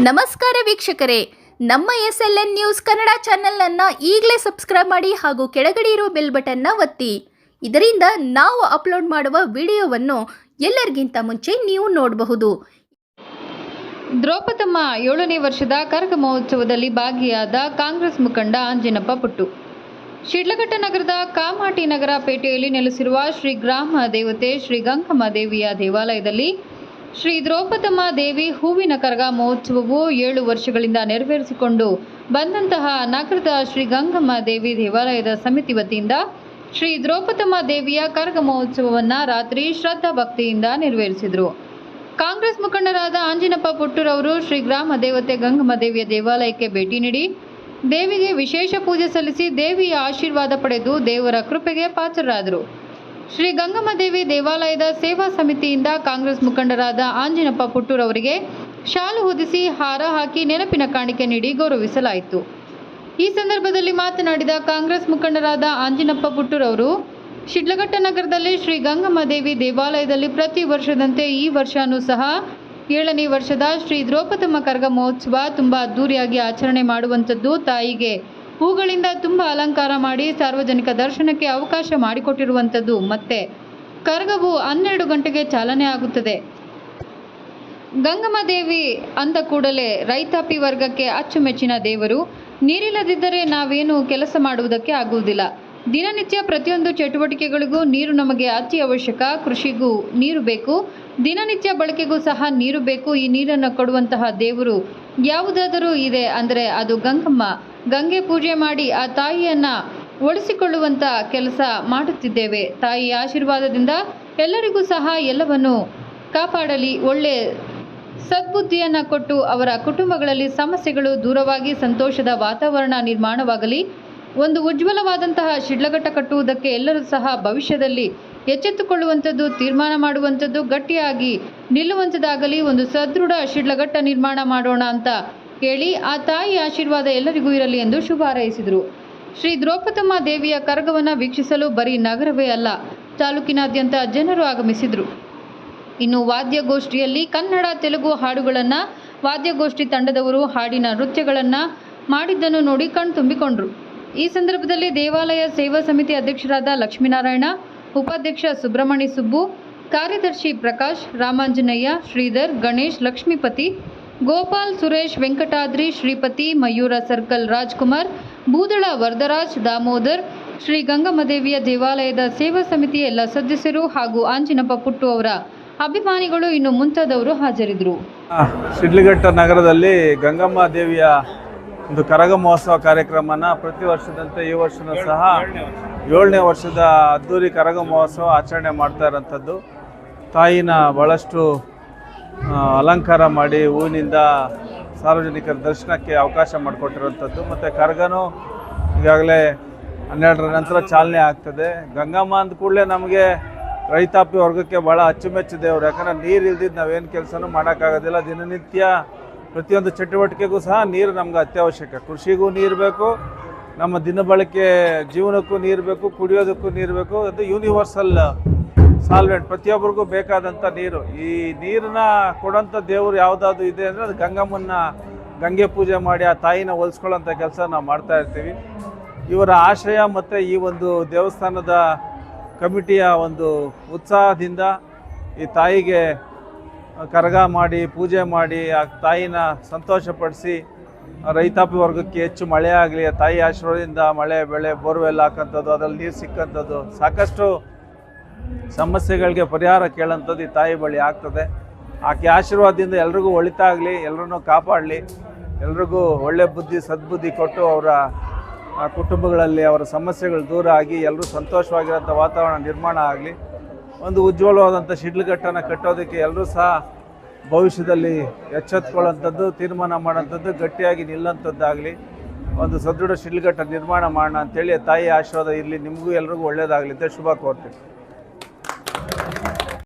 ನಮಸ್ಕಾರ ವೀಕ್ಷಕರೇ, ನಮ್ಮ SLN ನ್ಯೂಸ್ ಕನ್ನಡ ಚಾನೆಲ್ನ ಈಗಲೇ ಸಬ್ಸ್ಕ್ರೈಬ್ ಮಾಡಿ ಹಾಗೂ ಕೆಳಗಡೆ ಇರೋ ಬೆಲ್ ಬಟನ್ನ ಒತ್ತಿ. ಇದರಿಂದ ನಾವು ಅಪ್ಲೋಡ್ ಮಾಡುವ ವಿಡಿಯೋವನ್ನು ಎಲ್ಲರಿಗಿಂತ ಮುಂಚೆ ನೀವು ನೋಡಬಹುದು. ದ್ರೌಪದಮ್ಮ 7ನೇ ವರ್ಷದ ಕರಗ ಮಹೋತ್ಸವದಲ್ಲಿ ಭಾಗಿಯಾದ ಕಾಂಗ್ರೆಸ್ ಮುಖಂಡ ಅಂಜಿನಪ್ಪ ಪುಟ್ಟು. ಶಿಡ್ಲಘಟ್ಟ ನಗರದ ಕಾಮಾಟಿ ನಗರ ಪೇಟೆಯಲ್ಲಿ ನೆಲೆಸಿರುವ ಶ್ರೀ ಗ್ರಾಮ ದೇವತೆ ಶ್ರೀ ಗಂಗಮ್ಮ ದೇವಿಯ ದೇವಾಲಯದಲ್ಲಿ ಶ್ರೀ ದ್ರೌಪದಮ್ಮ ದೇವಿ ಹೂವಿನ ಕರಗ ಮಹೋತ್ಸವವು 7 ವರ್ಷಗಳಿಂದ ನೆರವೇರಿಸಿಕೊಂಡು ಬಂದಂತಹ ನಗರದ ಶ್ರೀ ಗಂಗಮ್ಮ ದೇವಿ ದೇವಾಲಯದ ಸಮಿತಿ ವತಿಯಿಂದ ಶ್ರೀ ದ್ರೌಪದಮ್ಮ ದೇವಿಯ ಕರಗ ಮಹೋತ್ಸವವನ್ನು ರಾತ್ರಿ ಶ್ರದ್ಧಾ ಭಕ್ತಿಯಿಂದ ನೆರವೇರಿಸಿದರು. ಕಾಂಗ್ರೆಸ್ ಮುಖಂಡರಾದ ಅಂಜಿನಪ್ಪ ಪುಟ್ಟೂರವರು ಶ್ರೀ ಗ್ರಾಮ ದೇವತೆ ಗಂಗಮ್ಮ ದೇವಿಯ ದೇವಾಲಯಕ್ಕೆ ಭೇಟಿ ನೀಡಿ ದೇವಿಗೆ ವಿಶೇಷ ಪೂಜೆ ಸಲ್ಲಿಸಿ ದೇವಿಯ ಆಶೀರ್ವಾದ ಪಡೆದು ದೇವರ ಕೃಪೆಗೆ ಪಾತ್ರರಾದರು. ಶ್ರೀ ಗಂಗಮ್ಮ ದೇವಿ ದೇವಾಲಯದ ಸೇವಾ ಸಮಿತಿಯಿಂದ ಕಾಂಗ್ರೆಸ್ ಮುಖಂಡರಾದ ಅಂಜಿನಪ್ಪ ಪುಟ್ಟೂರವರಿಗೆ ಶಾಲು ಹೊದಿಸಿ ಹಾರ ಹಾಕಿ ನೆನಪಿನ ಕಾಣಿಕೆ ನೀಡಿ ಗೌರವಿಸಲಾಯಿತು. ಈ ಸಂದರ್ಭದಲ್ಲಿ ಮಾತನಾಡಿದ ಕಾಂಗ್ರೆಸ್ ಮುಖಂಡರಾದ ಅಂಜಿನಪ್ಪ ಪುಟ್ಟೂರವರು, ಶಿಡ್ಲಘಟ್ಟ ನಗರದಲ್ಲಿ ಶ್ರೀ ಗಂಗಮ್ಮ ದೇವಿ ದೇವಾಲಯದಲ್ಲಿ ಪ್ರತಿ ವರ್ಷದಂತೆ ಈ ವರ್ಷವೂ ಸಹ 7ನೇ ವರ್ಷದ ಶ್ರೀ ದ್ರೌಪದಮ್ಮ ಕರಗ ಮಹೋತ್ಸವ ತುಂಬ ಅದ್ದೂರಿಯಾಗಿ ಆಚರಣೆ ಮಾಡುವಂಥದ್ದು, ತಾಯಿಗೆ ಹೂಗಳಿಂದ ತುಂಬ ಅಲಂಕಾರ ಮಾಡಿ ಸಾರ್ವಜನಿಕ ದರ್ಶನಕ್ಕೆ ಅವಕಾಶ ಮಾಡಿಕೊಟ್ಟಿರುವಂಥದ್ದು. ಮತ್ತೆ ಕರಗವು 12 ಗಂಟೆಗೆ ಚಾಲನೆ ಆಗುತ್ತದೆ. ಗಂಗಮ್ಮ ದೇವಿ ಅಂದ ಕೂಡಲೇ ರೈತಾಪಿ ವರ್ಗಕ್ಕೆ ಅಚ್ಚುಮೆಚ್ಚಿನ ದೇವರು. ನೀರಿಲ್ಲದಿದ್ದರೆ ನಾವೇನು ಕೆಲಸ ಮಾಡುವುದಕ್ಕೆ ಆಗುವುದಿಲ್ಲ. ದಿನನಿತ್ಯ ಪ್ರತಿಯೊಂದು ಚಟುವಟಿಕೆಗಳಿಗೂ ನೀರು ನಮಗೆ ಅತಿ ಅವಶ್ಯಕ. ಕೃಷಿಗೂ ನೀರು ಬೇಕು, ದಿನನಿತ್ಯ ಬಳಕೆಗೂ ಸಹ ನೀರು ಬೇಕು. ಈ ನೀರನ್ನು ಕೊಡುವಂತಹ ದೇವರು ಯಾವುದಾದರೂ ಇದೆ ಅಂದರೆ ಅದು ಗಂಗಮ್ಮ. ಗಂಗೆ ಪೂಜೆ ಮಾಡಿ ಆ ತಾಯಿಯನ್ನು ಉಳಿಸಿಕೊಳ್ಳುವಂಥ ಕೆಲಸ ಮಾಡುತ್ತಿದ್ದೇವೆ. ತಾಯಿಯ ಆಶೀರ್ವಾದದಿಂದ ಎಲ್ಲರಿಗೂ ಸಹ ಎಲ್ಲವನ್ನು ಕಾಪಾಡಲಿ, ಒಳ್ಳೆ ಸದ್ಬುದ್ಧಿಯನ್ನು ಕೊಟ್ಟು ಅವರ ಕುಟುಂಬಗಳಲ್ಲಿ ಸಮಸ್ಯೆಗಳು ದೂರವಾಗಿ ಸಂತೋಷದ ವಾತಾವರಣ ನಿರ್ಮಾಣವಾಗಲಿ. ಒಂದು ಉಜ್ವಲವಾದಂತಹ ಶಿಡ್ಲಘಟ್ಟ ಕಟ್ಟುವುದಕ್ಕೆ ಎಲ್ಲರೂ ಸಹ ಭವಿಷ್ಯದಲ್ಲಿ ಎಚ್ಚೆತ್ತುಕೊಳ್ಳುವಂಥದ್ದು, ತೀರ್ಮಾನ ಮಾಡುವಂಥದ್ದು, ಗಟ್ಟಿಯಾಗಿ ನಿಲ್ಲುವಂಥದ್ದಾಗಲಿ. ಒಂದು ಸದೃಢ ಶಿಡ್ಲಘಟ್ಟ ನಿರ್ಮಾಣ ಮಾಡೋಣ ಅಂತ ಹೇಳಿ ಆ ತಾಯಿ ಆಶೀರ್ವಾದ ಎಲ್ಲರಿಗೂ ಇರಲಿ ಎಂದು ಶುಭ ಹಾರೈಸಿದರು. ಶ್ರೀ ದ್ರೌಪದಮ್ಮ ದೇವಿಯ ಕರಗವನ್ನು ವೀಕ್ಷಿಸಲು ಬರೀ ನಗರವೇ ಅಲ್ಲ, ತಾಲೂಕಿನಾದ್ಯಂತ ಜನರು ಆಗಮಿಸಿದರು. ಇನ್ನು ವಾದ್ಯಗೋಷ್ಠಿಯಲ್ಲಿ ಕನ್ನಡ, ತೆಲುಗು ಹಾಡುಗಳನ್ನು ವಾದ್ಯಗೋಷ್ಠಿ ತಂಡದವರು ಹಾಡಿನ ನೃತ್ಯಗಳನ್ನು ಮಾಡಿದ್ದನ್ನು ನೋಡಿ ಕಣ್ತುಂಬಿಕೊಂಡರು. ಈ ಸಂದರ್ಭದಲ್ಲಿ ದೇವಾಲಯ ಸೇವಾ ಸಮಿತಿ ಅಧ್ಯಕ್ಷರಾದ ಲಕ್ಷ್ಮೀನಾರಾಯಣ, ಉಪಾಧ್ಯಕ್ಷ ಸುಬ್ರಹ್ಮಣಿ ಸುಬ್ಬು, ಕಾರ್ಯದರ್ಶಿ ಪ್ರಕಾಶ್, ರಾಮಾಂಜನೇಯ, ಶ್ರೀಧರ್, ಗಣೇಶ್, ಲಕ್ಷ್ಮೀಪತಿ, ಗೋಪಾಲ್, ಸುರೇಶ್, ವೆಂಕಟಾದ್ರಿ, ಶ್ರೀಪತಿ, ಮಯೂರ ಸರ್ಕಲ್, ರಾಜ್ಕುಮಾರ್, ಬೂದಳ ವರದರಾಜ್, ದಾಮೋದರ್, ಶ್ರೀ ಗಂಗಮ್ಮ ದೇವಿಯ ದೇವಾಲಯದ ಸೇವಾ ಸಮಿತಿಯ ಎಲ್ಲ ಸದಸ್ಯರು ಹಾಗೂ ಅಂಜಿನಪ್ಪ ಪುಟ್ಟು ಅವರ ಅಭಿಮಾನಿಗಳು ಇನ್ನು ಮುಂತಾದವರು ಹಾಜರಿದ್ದರು. ಶಿಡ್ಲಘಟ್ಟ ನಗರದಲ್ಲಿ ಗಂಗಮ್ಮ ದೇವಿಯ ಒಂದು ಕರಗ ಮಹೋತ್ಸವ ಕಾರ್ಯಕ್ರಮನ ಪ್ರತಿ ವರ್ಷದಂತೆ ಈ ವರ್ಷವೂ ಸಹ 7ನೇ ವರ್ಷದ ಅದ್ದೂರಿ ಕರಗ ಮಹೋತ್ಸವ ಆಚರಣೆ ಮಾಡ್ತಾ ಇರೋಂಥದ್ದು. ತಾಯಿನ ಭಾಳಷ್ಟು ಅಲಂಕಾರ ಮಾಡಿ ಹೂವಿನಿಂದ ಸಾರ್ವಜನಿಕರ ದರ್ಶನಕ್ಕೆ ಅವಕಾಶ ಮಾಡಿಕೊಟ್ಟಿರೋಂಥದ್ದು. ಮತ್ತು ಕರಗನೂ ಈಗಾಗಲೇ 12ರ ನಂತರ ಚಾಲನೆ ಆಗ್ತದೆ. ಗಂಗಮ್ಮ ಅಂದ ಕೂಡಲೇ ನಮಗೆ ರೈತಾಪಿ ವರ್ಗಕ್ಕೆ ಭಾಳ ಅಚ್ಚುಮೆಚ್ಚು ದೇವರು. ಯಾಕಂದರೆ ನೀರು ಇಲ್ದಿದ್ದು ನಾವೇನು ಕೆಲಸನೂ ಮಾಡೋಕ್ಕಾಗೋದಿಲ್ಲ. ದಿನನಿತ್ಯ ಪ್ರತಿಯೊಂದು ಚಟುವಟಿಕೆಗೂ ಸಹ ನೀರು ನಮ್ಗೆ ಅತ್ಯವಶ್ಯಕ. ಕೃಷಿಗೂ ನೀರು ಬೇಕು, ನಮ್ಮ ದಿನಬಳಕೆ ಜೀವನಕ್ಕೂ ನೀರು ಬೇಕು, ಕುಡಿಯೋದಕ್ಕೂ ನೀರು ಬೇಕು. ಅದು ಯೂನಿವರ್ಸಲ್ ಸಾಲ್ವೆಂಟ್, ಪ್ರತಿಯೊಬ್ಬರಿಗೂ ಬೇಕಾದಂಥ ನೀರು. ಈ ನೀರನ್ನ ಕೊಡೋಂಥ ದೇವರು ಯಾವುದಾದ್ರು ಇದೆ ಅಂದರೆ ಅದು ಗಂಗಮ್ಮನ ಗಂಗೆ ಪೂಜೆ ಮಾಡಿ ಆ ತಾಯಿನ ಹೋಲಿಸ್ಕೊಳ್ಳೋಂಥ ಕೆಲಸ ನಾವು ಮಾಡ್ತಾ ಇರ್ತೀವಿ. ಇವರ ಆಶಯ ಮತ್ತು ಈ ಒಂದು ದೇವಸ್ಥಾನದ ಕಮಿಟಿಯ ಒಂದು ಉತ್ಸಾಹದಿಂದ ಈ ತಾಯಿಗೆ ಕರಗ ಮಾಡಿ ಪೂಜೆ ಮಾಡಿ ಆ ತಾಯಿನ ಸಂತೋಷಪಡಿಸಿ ರೈತಾಪಿ ವರ್ಗಕ್ಕೆ ಹೆಚ್ಚು ಮಳೆ ಆಗಲಿ, ಆ ತಾಯಿ ಆಶೀರ್ವಾದದಿಂದ ಮಳೆ ಬೆಳೆ ಬೋರ್ವೆಲ್ ಹಾಕೋಂಥದ್ದು, ಅದರಲ್ಲಿ ನೀರು ಸಿಕ್ಕಂಥದ್ದು, ಸಾಕಷ್ಟು ಸಮಸ್ಯೆಗಳಿಗೆ ಪರಿಹಾರ ಕೇಳೋಂಥದ್ದು ಈ ತಾಯಿ ಬಳಿ ಆಗ್ತದೆ. ಆಕೆ ಆಶೀರ್ವಾದದಿಂದ ಎಲ್ರಿಗೂ ಒಳಿತಾಗಲಿ, ಎಲ್ಲರನ್ನೂ ಕಾಪಾಡಲಿ, ಎಲ್ರಿಗೂ ಒಳ್ಳೆ ಬುದ್ಧಿ ಸದ್ಬುದ್ಧಿ ಕೊಟ್ಟು ಅವರ ಕುಟುಂಬಗಳಲ್ಲಿ ಅವರ ಸಮಸ್ಯೆಗಳು ದೂರ ಆಗಿ ಎಲ್ಲರೂ ಸಂತೋಷವಾಗಿರೋಂಥ ವಾತಾವರಣ ನಿರ್ಮಾಣ ಆಗಲಿ. ಒಂದು ಉಜ್ವಲವಾದಂಥ ಶಿಡ್ಲಘಟ್ಟನ ಕಟ್ಟೋದಕ್ಕೆ ಎಲ್ಲರೂ ಸಹ ಭವಿಷ್ಯದಲ್ಲಿ ಎಚ್ಚೆತ್ಕೊಳ್ಳೋಂಥದ್ದು, ತೀರ್ಮಾನ ಮಾಡೋಂಥದ್ದು, ಗಟ್ಟಿಯಾಗಿ ನಿಲ್ಲೋಂಥದ್ದಾಗಲಿ. ಒಂದು ಸದೃಢ ಶಿಡ್ಲಘಟ್ಟ ನಿರ್ಮಾಣ ಮಾಡೋಣ ಅಂಥೇಳಿ ತಾಯಿ ಆಶೀರ್ವಾದ ಇರಲಿ. ನಿಮಗೂ ಎಲ್ರಿಗೂ ಒಳ್ಳೆಯದಾಗಲಿ ಅಂತ ಶುಭ ಕೋರ್ತೀನಿ.